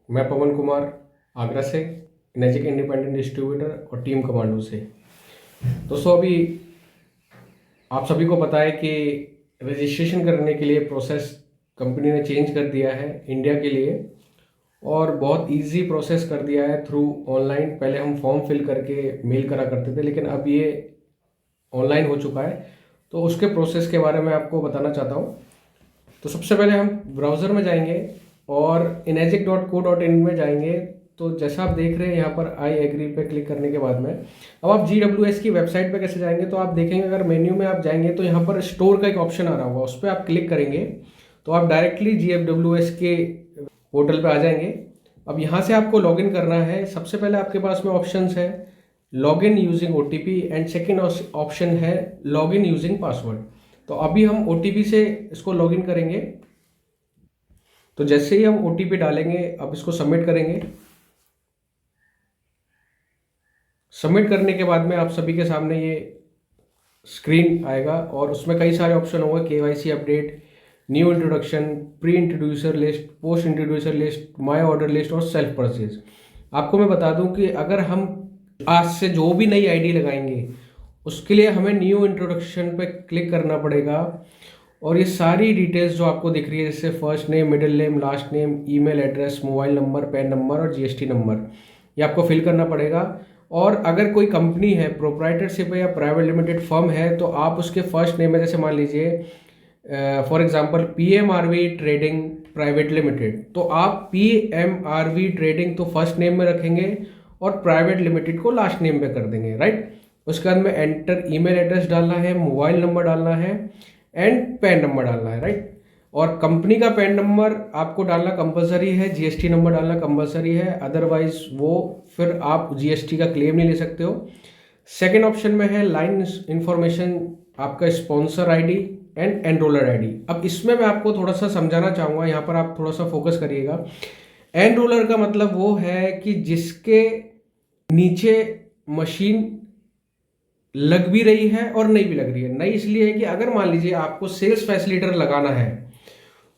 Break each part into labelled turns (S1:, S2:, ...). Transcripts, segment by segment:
S1: मैं पवन कुमार आगरा से इनेजिक independent distributor और टीम कमांडो से। दोस्तों, अभी आप सभी को पता है कि रजिस्ट्रेशन करने के लिए प्रोसेस कंपनी ने चेंज कर दिया है इंडिया के लिए, और बहुत इजी प्रोसेस कर दिया है थ्रू ऑनलाइन। पहले हम फॉर्म फिल करके मेल करा करते थे, लेकिन अब ये ऑनलाइन हो चुका है। तो उसके प्रोसेस के बारे में आपको बताना चाहता हूँ। तो सबसे पहले हम ब्राउज़र में जाएंगे और inegic.co.in में जाएंगे। तो जैसा आप देख रहे हैं यहाँ पर आई एग्री पे क्लिक करने के बाद में अब आप GWS की वेबसाइट पे कैसे जाएंगे, तो आप देखेंगे अगर मेन्यू में आप जाएंगे तो यहाँ पर स्टोर का एक ऑप्शन आ रहा होगा, उस पर आप क्लिक करेंगे तो आप डायरेक्टली GWS के पोर्टल पे आ जाएंगे। अब यहाँ से आपको लॉगिन करना है। सबसे पहले आपके पास में ऑप्शंस है login using OTP and second option है लॉगिन यूजिंग पासवर्ड। तो अभी हम OTP से इसको लॉगिन करेंगे। तो जैसे ही हम OTP डालेंगे, अब इसको सबमिट करेंगे। सबमिट करने के बाद में आप सभी के सामने ये स्क्रीन आएगा और उसमें कई सारे ऑप्शन होंगे, KYC update, new introduction, pre introducer list, post introducer list, my order list और सेल्फ परचेज। आपको मैं बता दूं कि अगर हम आज से जो भी नई आईडी लगाएंगे उसके लिए हमें न्यू इंट्रोडक्शन पे क्लिक करना पड़ेगा, और ये सारी डिटेल्स जो आपको दिख रही है जैसे first name, middle name, last name, email address, mobile number, pan number और GST नंबर, ये आपको फिल करना पड़ेगा। और अगर कोई कंपनी है, प्रोप्राइटरशिप है या प्राइवेट लिमिटेड फर्म है, तो आप उसके फर्स्ट नेम में जैसे मान लीजिए for example PMRV trading private limited, तो आप PMRV ट्रेडिंग तो फर्स्ट नेम में रखेंगे और प्राइवेट लिमिटेड को लास्ट नेम में कर देंगे, राइट। उसके बाद में एंटर ईमेल एड्रेस डालना है, मोबाइल नंबर डालना है एंड पैन नंबर डालना है, राइट। और कंपनी का पैन नंबर आपको डालना कंपलसरी है, GST नंबर डालना कंपलसरी है, अदरवाइज वो फिर आप GST का क्लेम नहीं ले सकते हो। सेकेंड ऑप्शन में है लाइन इंफॉर्मेशन, आपका स्पॉन्सर ID एंड एनरोलर ID। अब इसमें मैं आपको थोड़ा सा समझाना चाहूँगा, यहाँ पर आप थोड़ा सा फोकस करिएगा। एनरोलर का मतलब वो है कि जिसके नीचे मशीन लग भी रही है और नहीं भी लग रही है। नहीं इसलिए है कि अगर मान लीजिए आपको सेल्स फैसिलिटेटर लगाना है,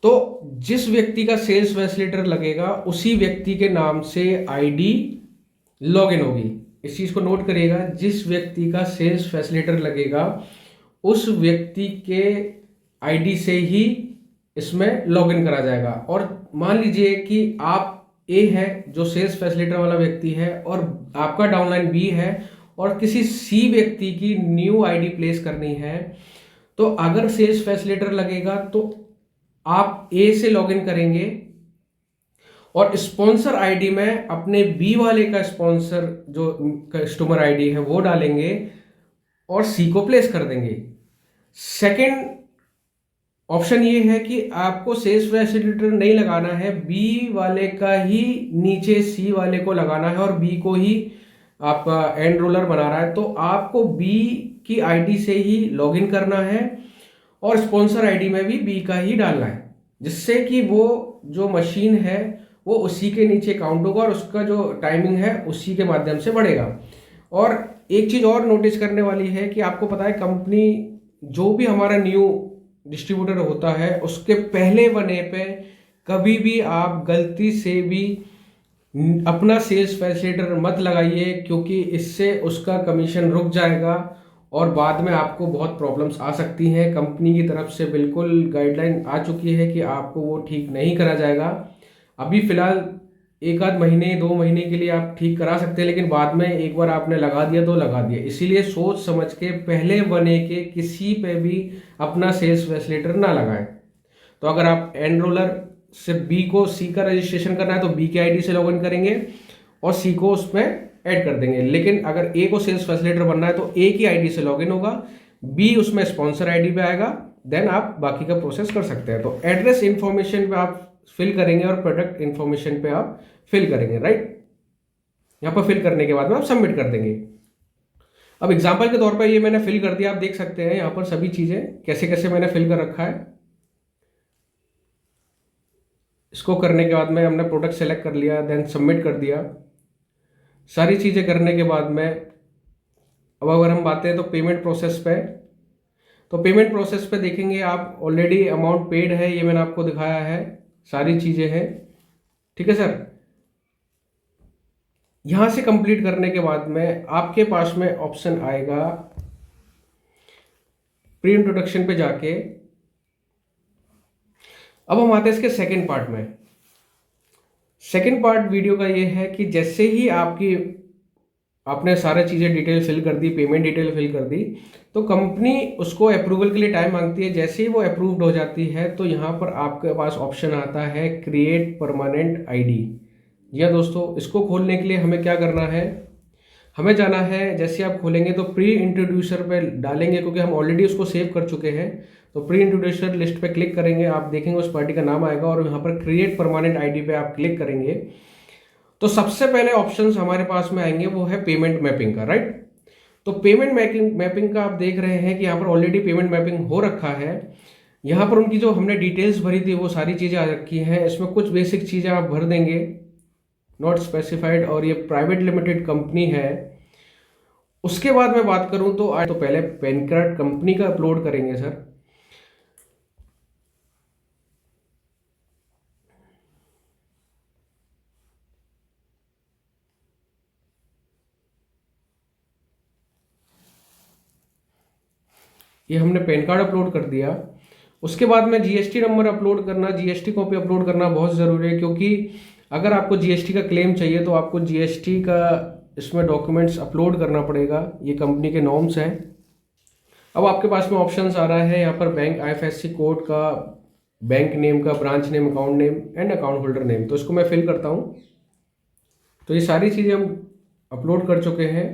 S1: तो जिस व्यक्ति का सेल्स फैसिलिटेटर लगेगा उसी व्यक्ति के नाम से ID लॉगिन होगी। इस चीज को नोट करिएगा, जिस व्यक्ति का सेल्स फैसिलिटेटर लगेगा उस व्यक्ति के ID से ही इसमें लॉगिन करा जाएगा। और मान लीजिए कि आप A है जो सेल्स फैसिलिटेटर वाला व्यक्ति है और आपका डाउनलाइन B है और किसी C व्यक्ति की न्यू ID प्लेस करनी है, तो अगर सेल्स फैसिलिटेटर लगेगा तो आप A से लॉगिन करेंगे और स्पॉन्सर ID में अपने B वाले का स्पॉन्सर जो कस्टमर ID है वो डालेंगे और C को प्लेस कर देंगे। सेकेंड ऑप्शन ये है कि आपको सेल्स फैसिलिटेटर नहीं लगाना है, B वाले का ही नीचे C वाले को लगाना है और B को ही आपका एनरोलर बना रहा है, तो आपको B की ID से ही लॉगिन करना है और स्पॉन्सर ID में भी B का ही डालना है, जिससे कि वो जो मशीन है वो उसी के नीचे काउंट होगा और उसका जो टाइमिंग है उसी के माध्यम से बढ़ेगा। और एक चीज़ और नोटिस करने वाली है कि आपको पता है कंपनी जो भी हमारा न्यू डिस्ट्रीब्यूटर होता है उसके पहले बने पे कभी भी आप गलती से भी अपना सेल्स फैसिलिटेटर मत लगाइए, क्योंकि इससे उसका कमीशन रुक जाएगा और बाद में आपको बहुत प्रॉब्लम्स आ सकती हैं। कंपनी की तरफ से बिल्कुल गाइडलाइन आ चुकी है कि आपको वो ठीक नहीं करा जाएगा। अभी फिलहाल एक आध महीने 2 महीने के लिए आप ठीक करा सकते हैं, लेकिन बाद में एक बार आपने लगा दिया तो लगा दिया। इसीलिए सोच समझ के पहले बने के किसी पे भी अपना सेल्स फैसिलिटेटर ना लगाएं। तो अगर आप एनरोलर से B को C का रजिस्ट्रेशन करना है तो B के ID से लॉगिन करेंगे और C को उसमें ऐड कर देंगे। लेकिन अगर A को सेल्स फैसिलिटेटर बनना है तो A की ID से लॉगिन होगा, B उसमें स्पॉन्सर ID पे आएगा, देन आप बाकी का प्रोसेस कर सकते हैं। तो एड्रेस इंफॉर्मेशन पे आप फिल करेंगे और प्रोडक्ट इंफॉर्मेशन पे आप फिल करेंगे, राइट। यहाँ पर फिल करने के बाद में आप सबमिट कर देंगे। अब एग्जांपल के तौर पर ये मैंने फिल कर दिया, आप देख सकते हैं यहाँ पर सभी चीजें कैसे कैसे मैंने फिल कर रखा है। इसको करने के बाद में हमने प्रोडक्ट सेलेक्ट कर लिया, देन सबमिट कर दिया। सारी चीजें करने के बाद में अब अगर हम बात करें तो पेमेंट प्रोसेस पे, तो पेमेंट प्रोसेस पे देखेंगे आप ऑलरेडी अमाउंट पेड है, ये मैंने आपको दिखाया है, सारी चीजें हैं, ठीक है सर। यहाँ से कंप्लीट करने के बाद में आपके पास में ऑप्शन आएगा प्री इंट्रोडक्शन पे जाके। अब हम आते हैं इसके सेकंड पार्ट में। सेकंड पार्ट वीडियो का ये है कि जैसे ही आपने सारे चीज़ें डिटेल फिल कर दी, पेमेंट डिटेल फिल कर दी, तो कंपनी उसको अप्रूवल के लिए टाइम मांगती है। जैसे ही वो अप्रूव्ड हो जाती है तो यहाँ पर आपके पास ऑप्शन आता है क्रिएट परमानेंट आईडी। जी हाँ दोस्तों, इसको खोलने के लिए हमें क्या करना है, हमें जाना है, जैसे आप खोलेंगे तो प्री इंट्रोड्यूसर पे डालेंगे, क्योंकि हम ऑलरेडी उसको सेव कर चुके हैं। तो प्री इंट्रोड्यूसर लिस्ट पे क्लिक करेंगे, आप देखेंगे उस पार्टी का नाम आएगा और यहाँ पर क्रिएट परमानेंट आईडी पे आप क्लिक करेंगे तो सबसे पहले ऑप्शंस हमारे पास में आएंगे वो है पेमेंट मैपिंग का, राइट। तो पेमेंट मैपिंग का आप देख रहे हैं कि यहाँ पर ऑलरेडी पेमेंट मैपिंग हो रखा है। यहाँ पर उनकी जो हमने डिटेल्स भरी थी वो सारी चीज़ें आ रखी हैं। इसमें कुछ बेसिक चीज़ें आप भर देंगे, नॉट स्पेसिफाइड, और ये प्राइवेट लिमिटेड कंपनी है। उसके बाद मैं बात करूं तो आज तो पहले पैन कार्ड कंपनी का अपलोड करेंगे सर। ये हमने पैन कार्ड अपलोड कर दिया। उसके बाद में जीएसटी नंबर अपलोड करना, जीएसटी कॉपी अपलोड करना बहुत ज़रूरी है, क्योंकि अगर आपको जीएसटी का क्लेम चाहिए तो आपको जीएसटी का इसमें डॉक्यूमेंट्स अपलोड करना पड़ेगा। ये कंपनी के नॉर्म्स हैं। अब आपके पास में ऑप्शंस आ रहा है यहाँ पर बैंक आईएफएससी कोड का, बैंक नेम का, branch name, account name and account holder name. तो इसको मैं फिल करता हूँ। तो ये सारी चीज़ें हम अपलोड कर चुके हैं,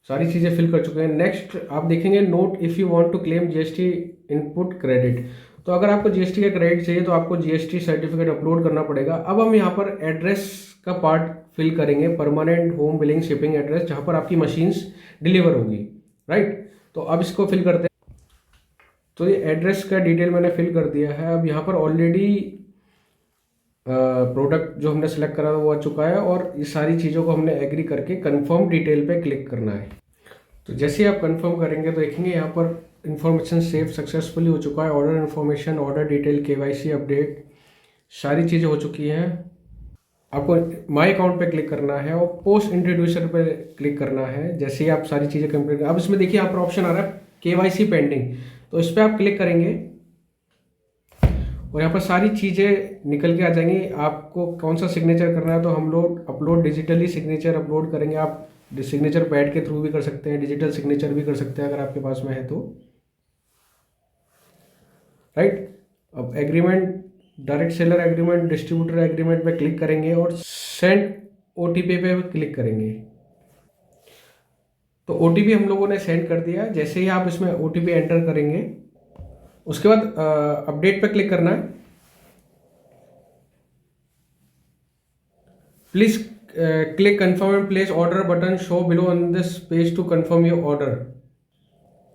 S1: सारी चीज़ें फिल कर चुके हैं। नेक्स्ट आप देखेंगे note if you want to claim GST input credit. तो अगर आपको जीएसटी का क्रेडिट चाहिए तो आपको जीएसटी सर्टिफिकेट अपलोड करना पड़ेगा। अब हम यहाँ पर एड्रेस का पार्ट फिल करेंगे, permanent home billing shipping address, जहाँ पर आपकी मशीन्स डिलीवर होगी, राइट। तो अब इसको फिल करते हैं। तो ये एड्रेस का डिटेल मैंने फिल कर दिया है। अब यहाँ पर ऑलरेडी प्रोडक्ट जो हमने सेलेक्ट करा था वो आ चुका है, और इस सारी चीज़ों को हमने एग्री करके कंफर्म डिटेल पे क्लिक करना है। तो जैसे ही आप कंफर्म करेंगे तो देखेंगे यहाँ पर इंफॉर्मेशन सेव सक्सेसफुली हो चुका है। Order information, order detail, KYC update, सारी चीज़ें हो चुकी हैं। आपको माई अकाउंट पे क्लिक करना है और पोस्ट इंट्रोड्यूसर पे क्लिक करना है। जैसे ही आप सारी चीज़ें कंप्लीट, अब इसमें देखिए यहाँ पर ऑप्शन आ रहा है केवाईसी पेंडिंग, तो इस पर आप क्लिक करेंगे और यहाँ पर सारी चीज़ें निकल के आ जाएंगी। आपको कौन सा सिग्नेचर करना है, तो हम लोग अपलोड डिजिटली सिग्नेचर अपलोड करेंगे। आप सिग्नेचर पैड के थ्रू भी कर सकते हैं, डिजिटल सिग्नेचर भी कर सकते हैं अगर आपके पास में है तो, राइट। अब agreement, direct seller agreement, distributor agreement पे क्लिक करेंगे और सेंड ओटीपी पे क्लिक करेंगे। तो ओटीपी हम लोगों ने सेंड कर दिया। जैसे ही आप इसमें ओटीपी एंटर करेंगे उसके बाद अपडेट पे क्लिक करना है। Please click confirm and place order button show below on this page to confirm your order.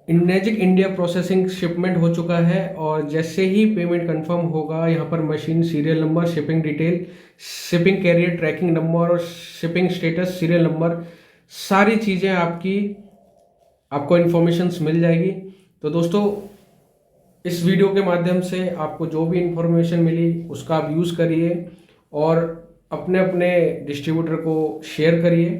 S1: Magic India processing shipment हो चुका है, और जैसे ही पेमेंट कंफर्म होगा यहाँ पर machine serial number, shipping detail, shipping carrier tracking number और shipping status serial number, सारी चीज़ें आपको इन्फॉर्मेशंस मिल जाएगी। तो दोस्तों इस वीडियो के माध्यम से आपको जो भी इंफॉर्मेशन मिली उसका आप यूज़ करिए और अपने अपने डिस्ट्रीब्यूटर को शेयर करिए।